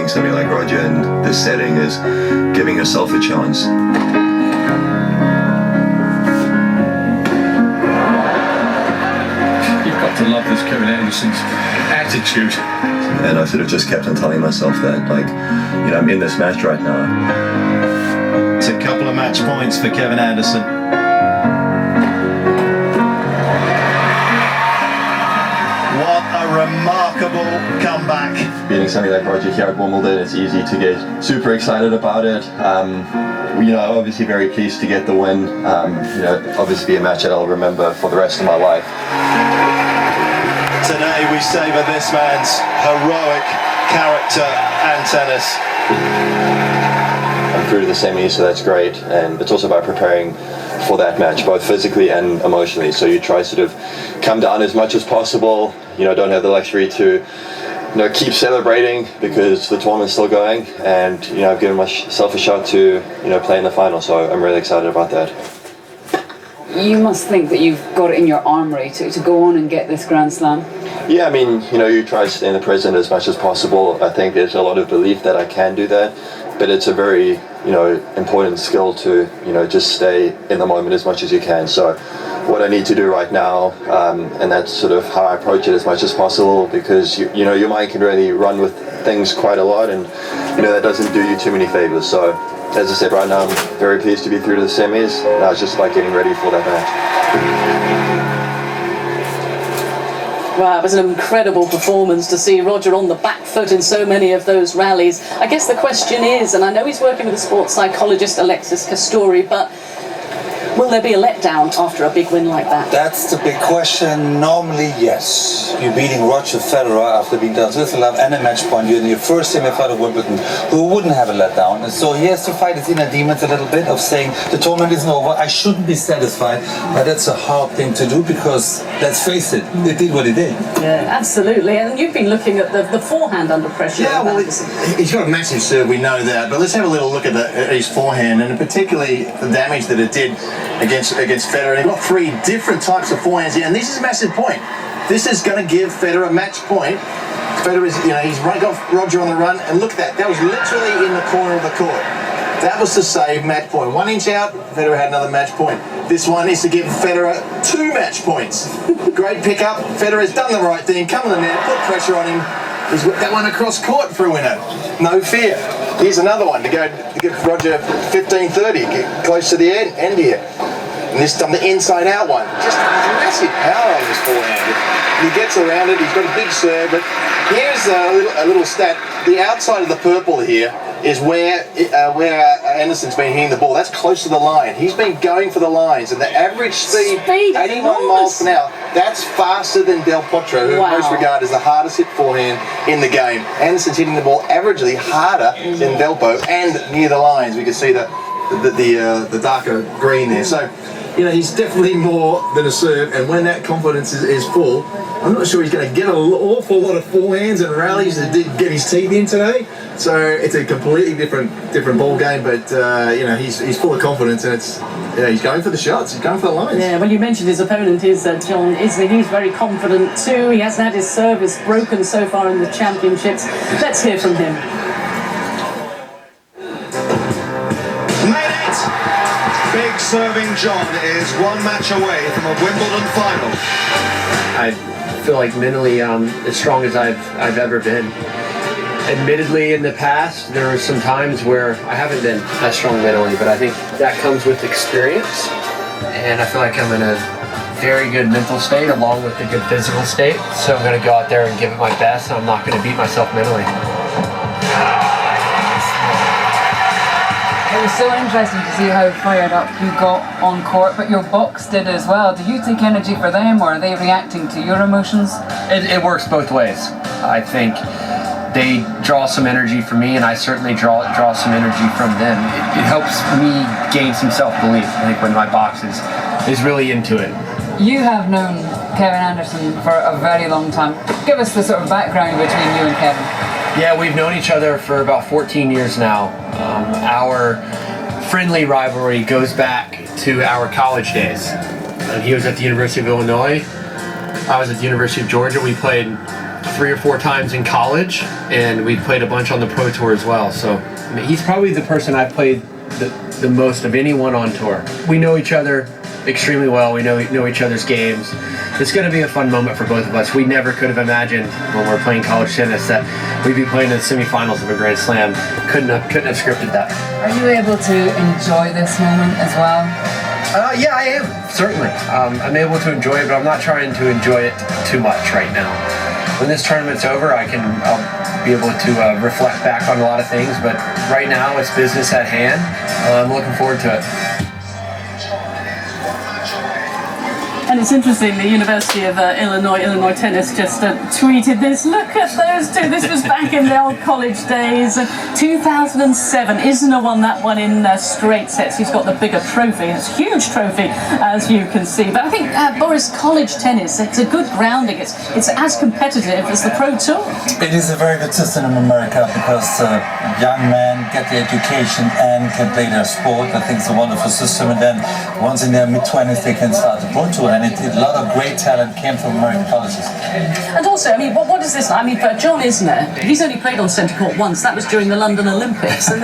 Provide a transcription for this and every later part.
beating somebody like Roger in this setting is giving yourself a chance. You've got to love this Kevin Anderson's attitude. And I sort of just kept on telling myself that, like, you know, I'm in this match right now. It's a couple of match points for Kevin Anderson. What a remarkable comeback. Beating somebody like Roger here at Wimbledon, it's easy to get super excited about it. You know, I'm obviously very pleased to get the win. You know, obviously a match that I'll remember for the rest of my life. Today we savour this man's heroic character and tennis. I'm through to the semis, so that's great. And it's also about preparing for that match, both physically and emotionally. So you try sort of come down as much as possible. You know, don't have the luxury to, you know, keep celebrating because the tournament's still going. And, you know, I've given myself a shot to, you know, play in the final. So I'm really excited about that. You must think that you've got it in your armoury to go on and get this Grand Slam. Yeah, I mean, you know, you try to stay in the present as much as possible. I think there's a lot of belief that I can do that, but it's a very, you know, important skill to, you know, just stay in the moment as much as you can. So what I need to do right now, and that's sort of how I approach it as much as possible, because, you know, your mind can really run with things quite a lot, and, you know, that doesn't do you too many favors. So, as I said, right now I'm very pleased to be through to the semis. Now it's just about getting ready for that match. Wow, it was an incredible performance to see Roger on the back foot in so many of those rallies. I guess the question is, and I know he's working with the sports psychologist Alexis Castori, but will there be a letdown after a big win like that? That's the big question. Normally, yes. You're beating Roger Federer after beating Dan Zwitserlove and a match point. You're in your first semi-final Wimbledon. Who wouldn't have a letdown? And so he has to fight his inner demons a little bit of saying the tournament isn't over. I shouldn't be satisfied. But that's a hard thing to do because, let's face it, it did what it did. Yeah, absolutely. And you've been looking at the forehand under pressure. Yeah, well, he's got a massive serve, we know that. But let's have a little look at his forehand, and particularly the damage that it did against Federer. He's got three different types of forehands here, and this is a massive point. This is going to give Federer a match point. Federer is, you know, he's got Roger on the run, and look at that. That was literally in the corner of the court. That was to save match point. 1 inch out, Federer had another match point. This one is to give Federer 2 match points. Great pickup. Federer's done the right thing. Come on the net, put pressure on him. He's whipped that one across court for a winner. No fear. Here's another one to give Roger 15-30, get close to the end here. And this time the inside out one. Just massive power on this forehand. He gets around it, he's got a big serve, but here's a little stat. The outside of the purple here is where Anderson's been hitting the ball. That's close to the line. He's been going for the lines, and the average speed 81 miles per hour. That's faster than Del Potro, who most regard as the hardest hit forehand in the game. Anderson's hitting the ball averagely harder than Delpo and near the lines. We can see the darker green there. So, you know, he's definitely more than a serve, and when that confidence is full, I'm not sure he's going to get an awful lot of forehands and rallies that did get his teeth in today. So it's a completely different ball game, but you know, he's full of confidence, and it's, you know, he's going for the shots, he's going for the lines. Yeah, well, you mentioned his opponent is John Isner. He's very confident too. He hasn't had his service broken so far in the championships. Let's hear from him. Big serving John is 1 match away from a Wimbledon final. I feel like mentally as strong as I've ever been. Admittedly, in the past, there were some times where I haven't been as strong mentally, but I think that comes with experience. And I feel like I'm in a very good mental state along with a good physical state. So I'm going to go out there and give it my best, and I'm not going to beat myself mentally. It was so interesting to see how fired up you got on court, but your box did as well. Do you take energy for them, or are they reacting to your emotions? It works both ways. I think they draw some energy from me, and I certainly draw some energy from them. It helps me gain some self-belief, I think, when my box is really into it. You have known Kevin Anderson for a very long time. Give us the sort of background between you and Kevin. Yeah, we've known each other for about 14 years now. Our friendly rivalry goes back to our college days. He was at the University of Illinois. I was at the University of Georgia. We played 3 or 4 times in college, and we played a bunch on the Pro Tour as well. So I mean, he's probably the person I've played the most of anyone on tour. We know each other extremely well. We know each other's games. It's going to be a fun moment for both of us. We never could have imagined when we're playing college tennis that we'd be playing in the semifinals of a Grand Slam. Couldn't have scripted that. Are you able to enjoy this moment as well? Yeah, I am, certainly. I'm able to enjoy it, but I'm not trying to enjoy it too much right now. When this tournament's over, I'll be able to reflect back on a lot of things, but right now it's business at hand. I'm looking forward to it. And it's interesting, the University of Illinois Tennis just tweeted this. Look at those two. This was back in the old college days. 2007. Isner won that one in straight sets. He's got the bigger trophy. It's a huge trophy, as you can see. But I think, Boris, college tennis, it's a good grounding. It's as competitive as the Pro Tour. It is a very good system in America because young men get the education and can play their sport. I think it's a wonderful system. And then once in their mid-20s, they can start the Pro Tour. And a lot of great talent came from American colleges. And also, I mean, what is this? I mean, for John Isner, he's only played on centre court once. That was during the London Olympics. And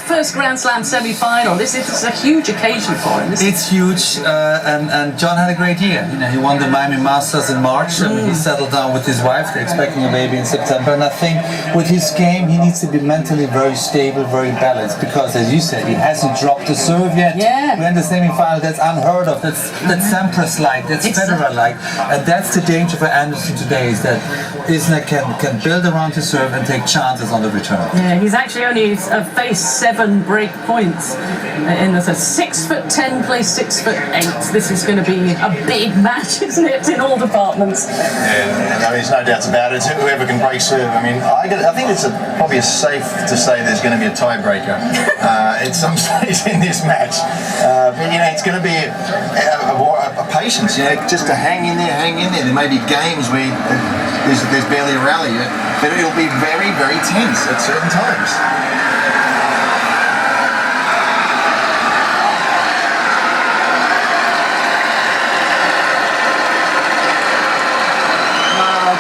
first Grand Slam semi-final. This is a huge occasion for him. It's huge, and John had a great year. He won the Miami Masters in March. And he settled down with his wife. They're expecting a baby in September. And I think with his game, he needs to be mentally very stable, very balanced. Because, as you said, he hasn't dropped a serve yet. Yeah. We're in the semi-final. That's unheard of. That's Sampras-like. That's Federer-like. And that's the danger for Anderson today, is that Isner can build around his serve and take chances on the return. Yeah, he's actually only faced 7 break points in the 6'10", plays 6'8". This is going to be a big match, isn't it, in all departments? Yeah, no, there's no doubts about it. It's whoever can break serve. I mean, I think it's probably safe to say there's going to be a tiebreaker at some stage in this match. But it's going to be a patience. Just to hang in there. There may be games where there's barely a rally, but it'll be very, very tense at certain times.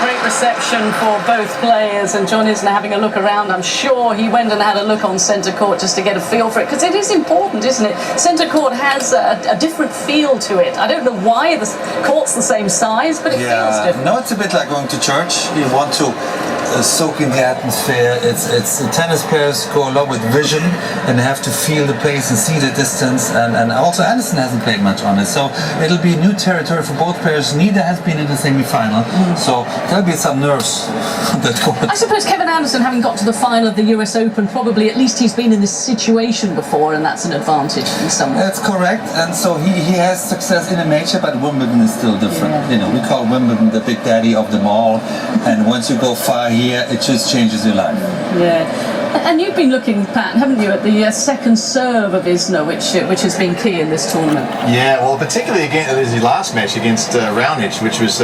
Great reception for both players, and John Isner having a look around. I'm sure he went and had a look on centre court just to get a feel for it, because it is important, isn't it? Centre court has a different feel to it. I don't know why the court's the same size, but it feels different. No, it's a bit like going to church. You want to soak in the atmosphere. It's the tennis players go a lot with vision, and they have to feel the pace and see the distance. And also Anderson hasn't played much on it, so it'll be new territory for both players. Neither has been in the semi-final, so there'll be some nerves on that court. I suppose Kevin Anderson, having got to the final of the US Open, probably at least he's been in this situation before, and that's an advantage in some way. That's correct, and so he has success in a major, but Wimbledon is still different. Yeah. We call Wimbledon the big daddy of them all, and once you go far here, it just changes your life. Yeah. And you've been looking, Pat, haven't you, at the second serve of Isner, which has been key in this tournament? Yeah, well, particularly against his last match against Raonic, which was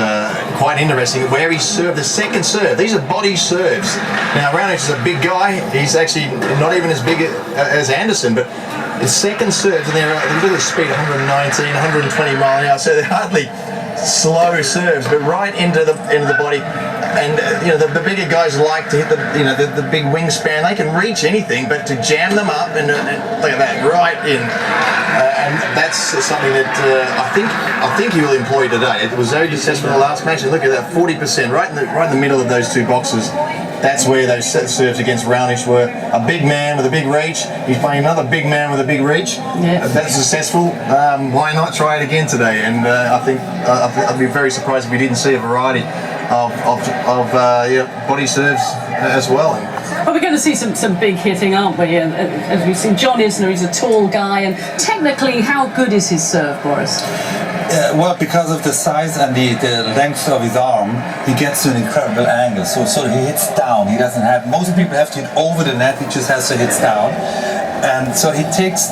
quite interesting, where he served the second serve. These are body serves. Now, Raonic is a big guy. He's actually not even as big as Anderson, but his second serves, and they're really speed 119, 120 mile an hour, so they're hardly slow serves, but right into the body. And the bigger guys like to hit the big wingspan. They can reach anything, but to jam them up and look at that, right in. And that's something that I think he will employ today. It was very successful in the last match. And look at that, 40% right in the middle of those two boxes. That's where those serves against Raonic were. A big man with a big reach. He's playing another big man with a big reach. Yeah. That's successful. Why not try it again today? And I think I'd be very surprised if we didn't see a variety of body serves as well. Well, we're going to see some big hitting, aren't we? And as we've seen, John Isner, he's a tall guy, and technically, how good is his serve, Boris? Well, because of the size and the length of his arm, he gets to an incredible angle. So he hits down. He doesn't have. Most people have to hit over the net. He just has to hit down, and so he takes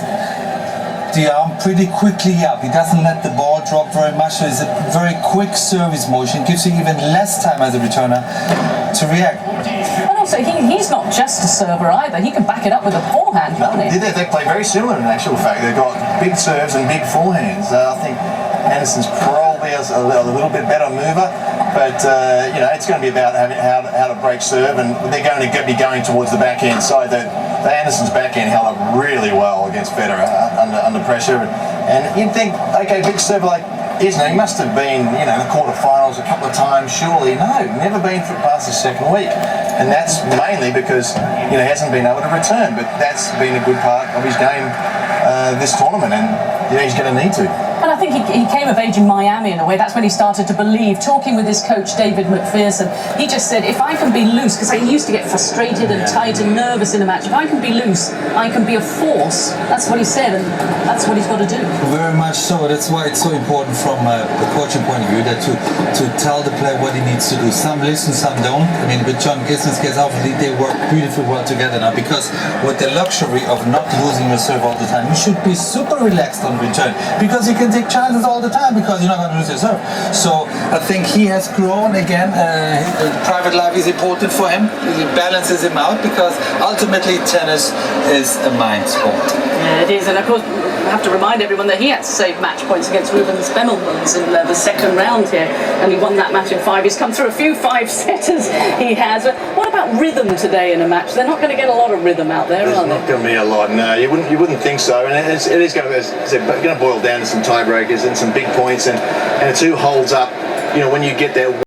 the arm pretty quickly up. He doesn't let the ball drop very much. So it's a very quick service motion. Gives you even less time as a returner to react. And also, he's not just a server either. He can back it up with a forehand, can't he? They play very similar in actual fact. They've got big serves and big forehands. I think Anderson's probably a little bit better mover, but it's going to be about how to break serve, and they're going to be going towards the backhand side. The Anderson's backhand held up really well against Federer under pressure, and you'd think, okay, big server like Isner, he must have been, the quarterfinals a couple of times, surely. No, never been past the second week. And that's mainly because, he hasn't been able to return. But that's been a good part of his game this tournament, and, he's going to need to. And I think he came of age in Miami in a way. That's when he started to believe. Talking with his coach, David McPherson, he just said, if I can be loose, because he used to get frustrated and tight and nervous in a match, if I can be loose, I can be a force. That's what he said, and that's what he's got to do. Very much so. That's why it's so important from the coaching point of view that to tell the player what he needs to do. Some listen, some don't. I mean, with John Isner's case, obviously they work beautifully well together now, because with the luxury of not losing your serve all the time, you should be super relaxed on return, because you can take chances all the time because you're not going to lose your serve. So I think he has grown again. Private life is important for him. It balances him out, because ultimately tennis is a mind sport. Yeah, it is, and of course I have to remind everyone that he had to save match points against Rubens Bemelmans in the second round here, and he won that match in 5. He's come through a few 5-setters, he has. What about rhythm today in a match? They're not going to get a lot of rhythm out there, are they? There's not going to be a lot, no. You wouldn't think so, and it is going to boil down to some tiebreakers and some big points, and it's who holds up, when you get that